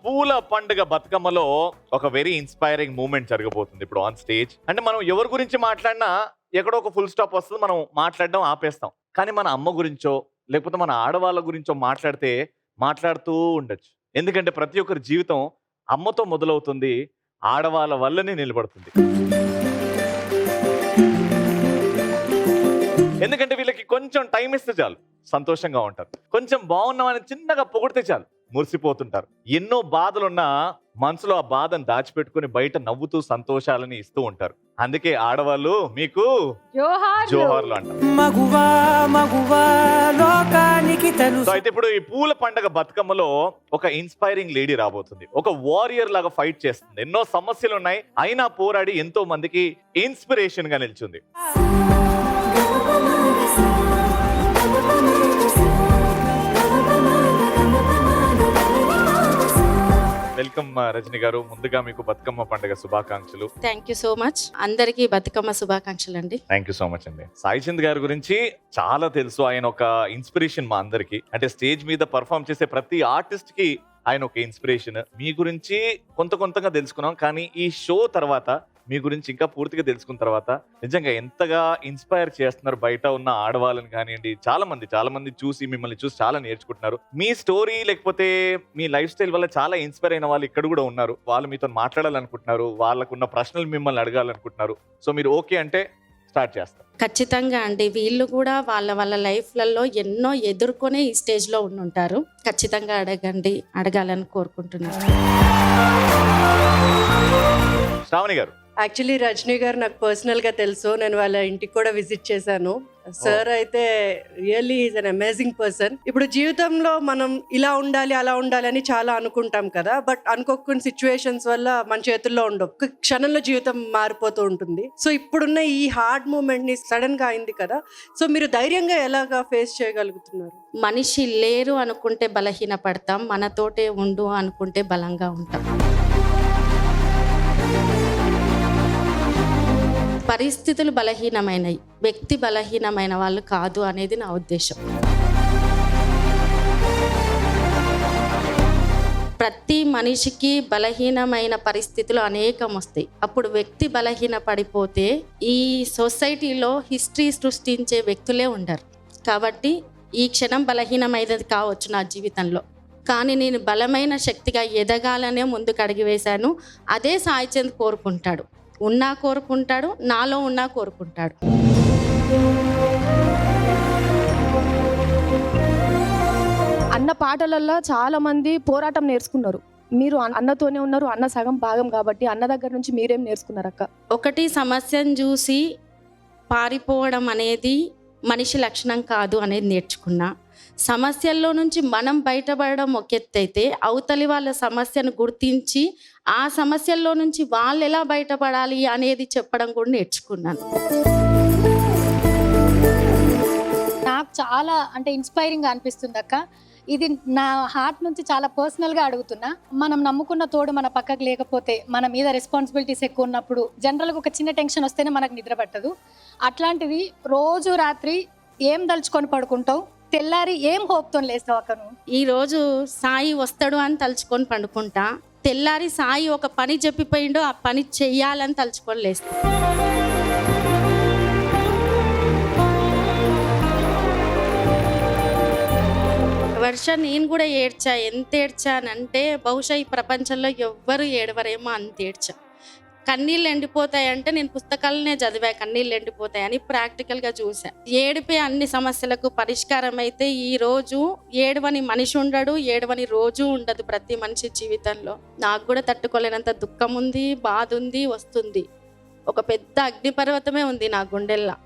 పూల పండుగ బతుకమ్మలో ఒక వెరీ ఇన్స్పైరింగ్ మూమెంట్ జరగబోతుంది ఇప్పుడు ఆన్ స్టేజ్. అంటే మనం ఎవరి గురించి మాట్లాడినా ఎక్కడో ఒక ఫుల్ స్టాప్ వస్తుంది, మనం మాట్లాడడం ఆపేస్తాం. కానీ మన అమ్మ గురించో లేకపోతే మన ఆడవాళ్ళ గురించో మాట్లాడుతూ ఉండొచ్చు. ఎందుకంటే ప్రతి ఒక్కరి జీవితం అమ్మతో మొదలవుతుంది, ఆడవాళ్ళ వల్లనే నిలబడుతుంది. ఎందుకంటే వీళ్ళకి కొంచెం టైం ఇస్తే చాలు సంతోషంగా ఉంటారు, కొంచెం బాగున్నామని చిన్నగా పొగిడితే చాలు మురిసిపోతుంటారు. ఎన్నో బాధలున్నా మనసులో ఆ బాధను దాచిపెట్టుకుని బయట నవ్వుతూ సంతోషాలని ఇస్తూ ఉంటారు. అందుకే ఆడవాళ్ళు మీకు జోహార్లు అంటారు. సో అయితే ఇప్పుడు ఈ పూల పండగ బతుకమ్మలో ఒక ఇన్స్పైరింగ్ లేడీ రాబోతుంది. ఒక వారియర్ లాగా ఫైట్ చేస్తుంది. ఎన్నో సమస్యలు ఉన్నాయి, అయినా పోరాడి ఎంతో మందికి ఇన్స్పిరేషన్ గా నిలిచింది. వెల్కమ్ రజని గారు, ముందుగా మీకు బతుకమ్మ పండుగ శుభాకాంక్షలు. Thank you so much. అందరికీ బతుకమ్మ శుభాకాంక్షలు అండి. థ్యాంక్ యూ సో మచ్ అండి. సాయి చంద్ గారి గురించి చాలా తెలుసు. ఆయన ఒక ఇన్స్పిరేషన్ మా అందరికి. అంటే స్టేజ్ మీద పర్ఫామ్ చేసే ప్రతి ఆర్టిస్ట్ కి ఆయన ఒక ఇన్స్పిరేషన్. మీ గురించి కొంతగా తెలుసుకున్నాం, కానీ ఈ షో తర్వాత మీ గురించి ఇంకా పూర్తిగా తెలుసుకున్న తర్వాత నిజంగా ఎంతగా ఇన్స్పైర్ చేస్తున్నారు బయట ఉన్న ఆడవాళ్ళని కానివ్వండి. చాలా మంది మిమ్మల్ని చూసి చాలా నేర్చుకుంటున్నారు. మీ స్టోరీ లేకపోతే మీ లైఫ్ స్టైల్ వల్ల చాలా ఇన్స్పైర్ అయిన వాళ్ళు ఇక్కడ కూడా ఉన్నారు. వాళ్ళు మీతో మాట్లాడాలనుకుంటున్నారు, వాళ్ళకున్న ప్రశ్నలు మిమ్మల్ని అడగాలనుకుంటున్నారు. సో మీరు ఓకే అంటే స్టార్ట్ చేస్తారు. ఖచ్చితంగా అండి. వీళ్ళు కూడా వాళ్ళ లైఫ్లలో ఎన్నో ఎదుర్కొనే ఈ స్టేజ్ లో ఉంటారు. ఖచ్చితంగా అడగాలని కోరుకుంటున్నాను. శ్రావణి గారు, యాక్చువల్లీ రజనీ గారు నాకు పర్సనల్గా తెలుసు, నేను వాళ్ళ ఇంటికి కూడా విజిట్ చేశాను. సార్ అయితే really is an amazing person. ఇప్పుడు జీవితంలో మనం ఇలా ఉండాలి అలా ఉండాలి అని చాలా అనుకుంటాం కదా, బట్ అనుకోకుండా సిచ్యువేషన్స్ వల్ల మన చేతుల్లో ఉండవు. ఒక క్షణంలో జీవితం మారిపోతూ ఉంటుంది. సో ఇప్పుడున్న ఈ హార్డ్ మూమెంట్ ని సడన్ గా అయింది కదా, సో మీరు ధైర్యంగా ఎలాగా ఫేస్ చేయగలుగుతున్నారు? మనిషి లేరు అనుకుంటే బలహీన పడతాం, మనతోటే ఉండు అనుకుంటే బలంగా ఉంటాం. పరిస్థితులు బలహీనమైనవి, వ్యక్తి బలహీనమైన వాళ్ళు కాదు అనేది నా ఉద్దేశం. ప్రతి మనిషికి బలహీనమైన పరిస్థితులు అనేకం వస్తాయి. అప్పుడు వ్యక్తి బలహీన పడిపోతే ఈ సొసైటీలో హిస్టరీ సృష్టించే వ్యక్తులే ఉండరు. కాబట్టి ఈ క్షణం బలహీనమైనది కావచ్చు నా జీవితంలో, కానీ నేను బలమైన శక్తిగా ఎదగాలనే ముందుకు అడిగి వేశాను. అదే సాయి చంద్ కోరుకుంటాడు. కోరుకుంటాడు, నాలో కోరుకుంటాడు. అన్న పాటలలో చాలా మంది పోరాటం నేర్చుకున్నారు. మీరు అన్నతోనే ఉన్నారు, అన్న సగం భాగం కాబట్టి అన్న దగ్గర నుంచి మీరేం నేర్చుకున్నారు అక్క? ఒకటి, సమస్యను చూసి పారిపోవడం అనేది మనిషి లక్షణం కాదు అనేది నేర్చుకున్నా. సమస్యల్లో నుంచి మనం బయటపడడం ఒక ఎత్తు అయితే, అవతలి వాళ్ళ సమస్యను గుర్తించి ఆ సమస్యల్లో నుంచి వాళ్ళు ఎలా బయటపడాలి అనేది చెప్పడం కూడా నేర్చుకున్నాను. నాకు చాలా ఇన్స్పైరింగ్ అనిపిస్తుంది అక్క. ఇది నా హార్ట్ నుంచి చాలా పర్సనల్గా అడుగుతున్నా. మనం నమ్ముకున్న తోడు మన పక్కకు లేకపోతే, మన మీద రెస్పాన్సిబిలిటీస్ ఎక్కువ ఉన్నప్పుడు జనరల్గా ఒక చిన్న టెన్షన్ వస్తేనే మనకు నిద్ర పట్టదు. అట్లాంటిది రోజు రాత్రి ఏం దలుచుకొని పడుకుంటావు, తెల్లారి ఏం హోప్తో లేస్తావు అక్క నువ్వు? ఈరోజు సాయి వస్తాడు అని తలుచుకొని పండుకుంటా, తెల్లారి సాయి ఒక పని చెప్పిపోయిండో ఆ పని చెయ్యాలని తలుచుకొని లేస్తా. వర్ష నేను కూడా ఏడ్చా. ఎంత ఏడ్చానంటే బహుశా ఈ ప్రపంచంలో ఎవ్వరు ఏడవరేమో అంత ఏడ్చా. కన్నీళ్ళు ఎండిపోతాయంటే నేను పుస్తకాలనే చదివా కన్నీళ్ళు ఎండిపోతాయని, ప్రాక్టికల్గా చూసా. ఏడిపే అన్ని సమస్యలకు పరిష్కారం అయితే ఈ రోజు ఏడవని మనిషి ఉండడు, ఏడవని రోజు ఉండదు ప్రతి మనిషి జీవితంలో. నాకు కూడా తట్టుకోలేనంత దుఃఖం ఉంది, బాధ ఉంది, వస్తుంది. ఒక పెద్ద అగ్నిపర్వతమే ఉంది నా గుండెల్లా.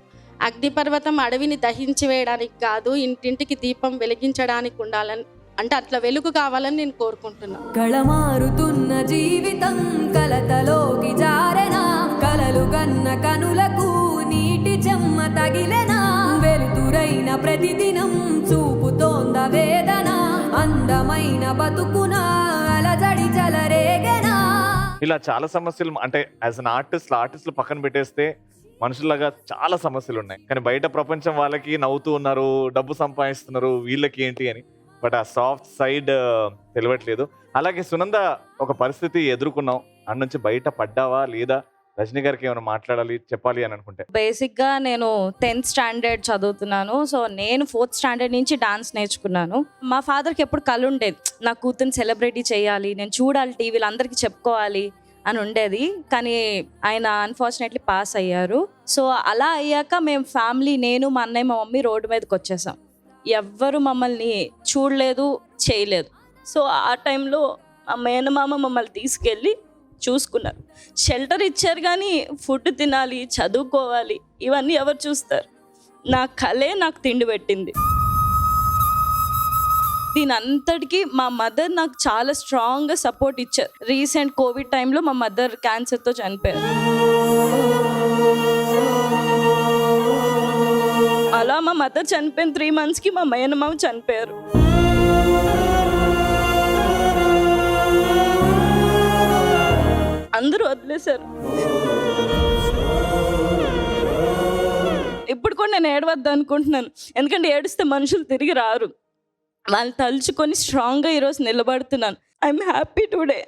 అగ్నిపర్వతం అడవిని దహించి వేయడానికి కాదు, ఇంటింటికి దీపం వెలిగించడానికి ఉండాలని, అంటే అట్లా వెలుగు కావాలని నేను కోరుకుంటున్నాను. కళమారుతున్న జీవితం కలతలోకి జారెనా, కలలు గన్న కనులకు నీటి చెమ్మ తగిలెనా, వెలుతురైన ప్రతిదినం చూపుతోంద వేదన, అందమైన బతుకున అలజడి చలరేగెనా. ఇలా చాలా సమస్యలు, అంటే యాజ్ అన్ ఆర్టిస్టులు పక్కన పెట్టేస్తే మనుషుల్లాగా చాలా సమస్యలు ఉన్నాయి. కానీ బయట ప్రపంచం వాళ్ళకి నవ్వుతూ ఉన్నారు, డబ్బు సంపాదిస్తున్నారు, వీళ్ళకి ఏంటి అని. బట్ ఆ సాఫ్ట్ సైడ్ తెలియట్లేదు. అలాగే సునంద, ఒక పరిస్థితి ఎదుర్కొన్నావు, అన్న నుంచి బయట పడ్డావా లేదా? రజనీ గారికి ఏమైనా మాట్లాడాలి, చెప్పాలి అని అనుకుంటే. బేసిక్గా నేను 10th స్టాండర్డ్ చదువుతున్నాను. సో నేను 4th స్టాండర్డ్ నుంచి డాన్స్ నేర్చుకున్నాను. మా ఫాదర్కి ఎప్పుడు కళ ఉండేది, నా కూతుర్ని సెలబ్రిటీ చేయాలి, నేను చూడాలి టీవీలో, అందరికీ చెప్పుకోవాలి అని ఉండేది. కానీ ఆయన అన్ఫార్చునేట్లీ పాస్ అయ్యారు. సో అలా అయ్యాక మేము ఫ్యామిలీ, నేను మా అన్నయ్య మా మమ్మీ రోడ్డు మీదకి వచ్చేసాం. ఎవ్వరు మమ్మల్ని చూడలేదు, చేయలేదు. సో ఆ టైంలో మా మేనమామ మమ్మల్ని తీసుకెళ్ళి చూసుకున్నారు, షెల్టర్ ఇచ్చారు. కానీ ఫుడ్ తినాలి, చదువుకోవాలి, ఇవన్నీ ఎవరు చూస్తారు? నా కళే నాకు తిండి పెట్టింది. దీని అంతటికీ మా మదర్ నాకు చాలా స్ట్రాంగ్గా సపోర్ట్ ఇచ్చారు. రీసెంట్ కోవిడ్ టైంలో మా మదర్ క్యాన్సర్తో చనిపోయారు. అలా మా మదర్ చనిపోయిన 3 monthsకి మా మేనమామ చనిపోయారు. అందరూ వదిలేశారు. ఇప్పుడు కూడా నేను ఏడవద్దు అనుకుంటున్నాను, ఎందుకంటే ఏడిస్తే మనుషులు తిరిగి రారు. వాళ్ళు తలుచుకొని స్ట్రాంగ్గా ఈరోజు నిలబడుతున్నాను. I'm happy today.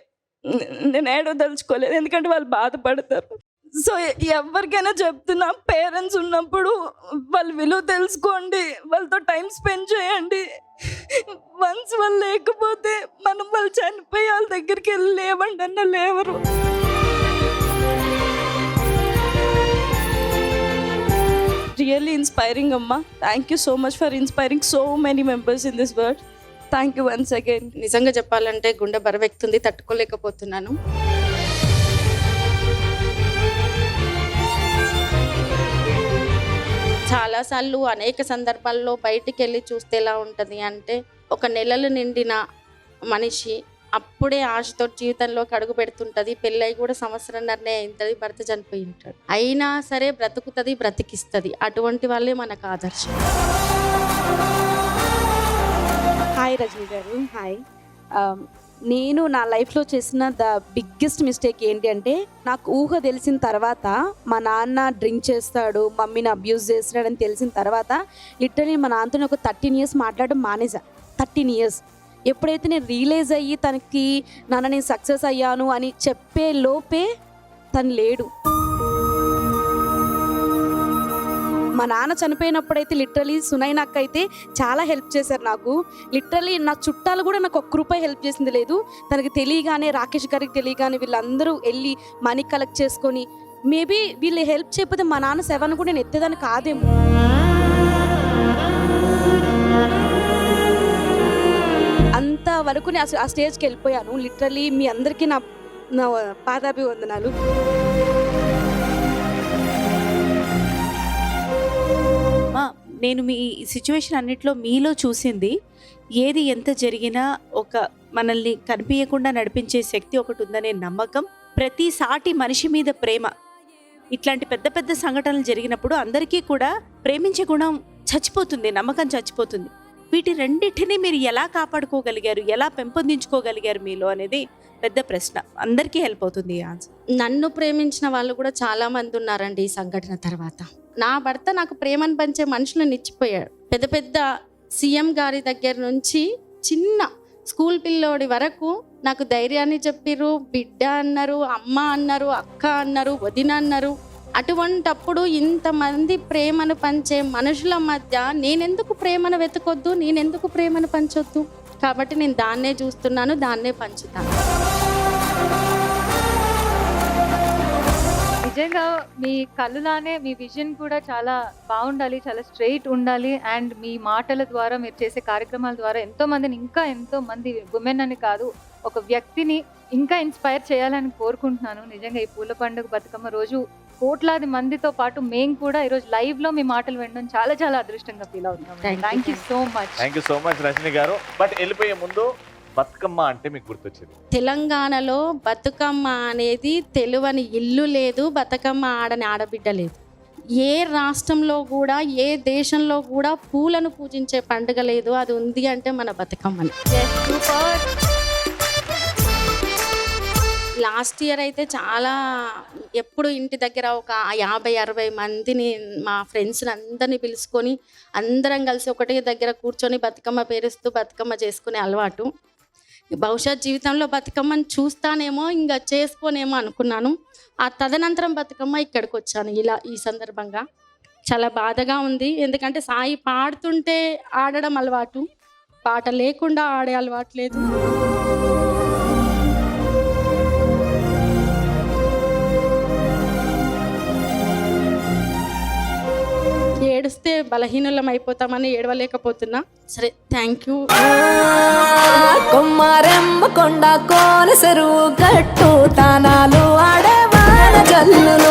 నేను ఏడవదలుచుకోలేదు, ఎందుకంటే వాళ్ళు బాధపడతారు. సో ఎవరికైనా చెప్తున్నా, పేరెంట్స్ ఉన్నప్పుడు వాళ్ళ విలువ తెలుసుకోండి, వాళ్ళతో టైం స్పెండ్ చేయండి. వన్స్ వాళ్ళు లేకపోతే మనం వాళ్ళు చనిపోయి వాళ్ళ దగ్గరికి వెళ్ళి లేవండి అన్న లేవరు. Really inspiring, Amma. Thank you so much for inspiring so many members in this world. Thank you once again. నిజంగా చెప్పాలంటే గుండె బరువెక్కుతుంది, తట్టుకోలేకపోతున్నాను. చాలాసార్లు అనేక సందర్భాల్లో బయటికి వెళ్ళి చూస్తే ఎలా ఉంటుంది అంటే, ఒక నెలలు నిండిన మనిషి అప్పుడే ఆశతో జీవితంలోకి అడుగు పెడుతుంటుంది. పెళ్ళై కూడా 1.5 సంవత్సరంన్నరనే అవుతుంది, భర్త చనిపోయి ఉంటాడు. అయినా సరే బ్రతుకుతుంది, బ్రతికిస్తుంది. అటువంటి వాళ్ళే మనకు ఆదర్శం. హాయ్ రజనీ గారు. హాయ్. నేను నా లైఫ్లో చేసిన ద బిగ్గెస్ట్ మిస్టేక్ ఏంటి అంటే, నాకు ఊహ తెలిసిన తర్వాత మా నాన్న డ్రింక్ చేస్తాడు, మమ్మీని అబ్యూజ్ చేస్తాడని తెలిసిన తర్వాత లిటరలీ మా నాన్నతో ఒక 13 years మాట్లాడడం మానేసా. 13 years. ఎప్పుడైతే నేను రియలైజ్ అయ్యి తనకి నాన్న నేను సక్సెస్ అయ్యాను అని చెప్పే లోపే తను లేడు. మా నాన్న చనిపోయినప్పుడైతే లిటరలీ సునైన అక్క అయితే చాలా హెల్ప్ చేశారు నాకు. లిటరలీ నా చుట్టాలు కూడా నాకు ₹1 హెల్ప్ చేసింది లేదు. తనకి తెలియగానే, రాకేష్ గారికి తెలియగానే వీళ్ళందరూ వెళ్ళి మనీ కలెక్ట్ చేసుకొని, మేబీ వీళ్ళు హెల్ప్ చేయకపోతే మా నాన్న 7 కూడా నేను ఎత్తేదాన్ని కాదేమో. అంతవరకు నేను ఆ స్టేజ్కి వెళ్ళిపోయాను. లిటరలీ మీ అందరికీ నా పాదాభివందనాలు. నేను మీ సిచ్యువేషన్ అన్నిట్లో మీలో చూసింది, ఏది ఎంత జరిగినా ఒక మనల్ని కనిపించకుండా నడిపించే శక్తి ఒకటి ఉందనే నమ్మకం, ప్రతి సాటి మనిషి మీద ప్రేమ. ఇట్లాంటి పెద్ద పెద్ద సంఘటనలు జరిగినప్పుడు అందరికీ కూడా ప్రేమించే గుణం చచ్చిపోతుంది, నమ్మకం చచ్చిపోతుంది. వీటి రెండింటినీ మీరు ఎలా కాపాడుకోగలిగారు, ఎలా పెంపొందించుకోగలిగారు మీలో అనేది పెద్ద ప్రశ్న. అందరికీ హెల్ప్ అవుతుంది ఈ ఆన్సర్. నన్ను ప్రేమించిన వాళ్ళు కూడా చాలా మంది ఉన్నారండి ఈ సంఘటన తర్వాత. నా భర్త నాకు ప్రేమను పంచే మనుషులను ఇచ్చిపోయాడు. పెద్ద పెద్ద సీఎం గారి దగ్గర నుంచి చిన్న స్కూల్ పిల్లోడి వరకు నాకు ధైర్యాన్ని చెప్పిర్రు, బిడ్డ అన్నారు, అమ్మ అన్నారు, అక్క అన్నారు, వదిన అన్నారు. అటువంటప్పుడు ఇంతమంది ప్రేమను పంచే మనుషుల మధ్య నేనెందుకు ప్రేమను వెతకొద్దు, నేనెందుకు ప్రేమను పంచొద్దు? కాబట్టి నేను దాన్నే చూస్తున్నాను, దాన్నే పంచుతాను. నిజంగా మీ కళ్ళులానే మీ విజన్ కూడా చాలా బాగుండాలి, చాలా స్ట్రైట్ ఉండాలి. అండ్ మీ మాటల ద్వారా, మీరు చేసే కార్యక్రమాల ద్వారా ఎంతో మందిని, ఇంకా ఎంతో మంది ఉమెన్ అని కాదు, ఒక వ్యక్తిని ఇంకా ఇన్స్పైర్ చేయాలని కోరుకుంటున్నాను. నిజంగా ఈ పూల పండుగ బతుకమ్మ రోజు కోట్లాది మందితో పాటు మేము కూడా ఈరోజు లైవ్ లో మీ మాటలు వినడం చాలా చాలా అదృష్టంగా ఫీల్ అవుతున్నాం. Thank you so much. Thank you so much Rajani garu. But వెళ్ళిపోయే ముందు బతుకమ్మ అంటే మీకు గుర్తొచ్చింది? తెలంగాణలో బతుకమ్మ అనేది తెలువని ఇల్లు లేదు, బతుకమ్మ ఆడని ఆడబిడ్డ లేదు. ఏ రాష్ట్రంలో కూడా, ఏ దేశంలో కూడా పూలను పూజించే పండుగ లేదు. అది ఉంది అంటే మన బతుకమ్మని. లాస్ట్ ఇయర్ అయితే చాలా ఎప్పుడు ఇంటి దగ్గర ఒక 50-60 మందిని మా ఫ్రెండ్స్ని అందరినీ పిలుచుకొని అందరం కలిసి ఒకటే దగ్గర కూర్చొని బతుకమ్మ పేరుస్తూ బతుకమ్మ చేసుకునే అలవాటు. భవిష్యత్ జీవితంలో బతుకమ్మని చూస్తానేమో ఇంకా చేసుకోనేమో అనుకున్నాను. ఆ తదనంతరం బతుకమ్మ ఇక్కడికి వచ్చాను. ఇలా ఈ సందర్భంగా చాలా బాధగా ఉంది. ఎందుకంటే సాయి పాడుతుంటే ఆడడం అలవాటు, పాట లేకుండా ఆడే అలవాటు లేదు. ఏడిస్తే బలహీనులం అయిపోతామని ఏడవలేకపోతున్నా. సరే, థ్యాంక్ యూ. కొమ్మారెమ్మ కొండ కోన చెరువు గట్టు తానాలు ఆడవాన జల్లు